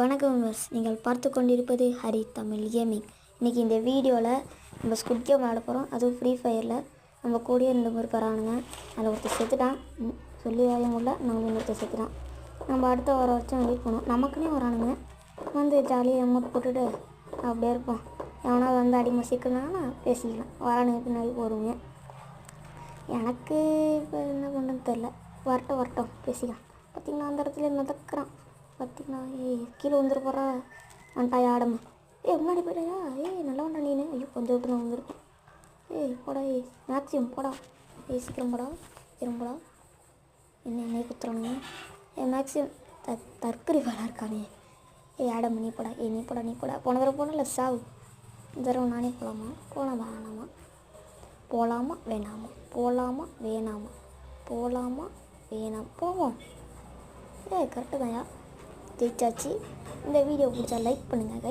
வணக்கம் விவர்ஸ், நீங்கள் பார்த்து கொண்டிருப்பது ஹரி தமிழ் கேமிங். இன்றைக்கி இந்த வீடியோவில் நம்ம ஸ்குட் கேம் ஆட போகிறோம். அதுவும் ஃப்ரீ ஃபயரில் நம்ம கூடயே 2 பேர் வரானுங்க. அதில் ஒருத்தர் செத்துட்டான், சொல்லி வாய முடியல. நம்ம இன்னொருத்தர் செத்துட்டான். நம்ம அடுத்த வர வரைக்கும் வெயிட் பண்ணுவோம். நமக்குன்னே வரானுங்க வந்து ஜாலியாக அமௌண்ட் போட்டுட்டு அப்படியே இருப்போம். எவனா வந்து அடிமை சிக்கணும்னா பேசிக்கலாம். வரானுங்க பின்னாடி போடுவோங்க. எனக்கு இப்போ என்ன பண்ணுறதுன்னு தெரில. வரட்டும் பேசிக்கலாம். பார்த்திங்கன்னா அந்த இடத்துல மிதக்கிறான். பார்த்திங்கன்னா கீழே வந்துட போகிறா. வந்துட்டாயா ஆடமை? முன்னாடி போய்ட்டாயா? நல்லா வேண்டாம் நீனு. ஐயோ கொஞ்சம் விட்டு தான் வந்துருக்கேன். போடா மேக்ஸிமம் போடா. சீக்கிரம் போடா. என்னையே குத்துறானுங்க. மேக்ஸிமம் தற்கொலை வேலை இருக்கானே. ஆடமை நீ போடா. போன தடவை போனல சாவு. இந்த தடவை நானே போகலாமா வேணாமா போவோம். கரெக்டு தான்யா. ஜெயிச்சாச்சு. இந்த வீடியோ பிடிச்சா லைக் பண்ணுங்கள்.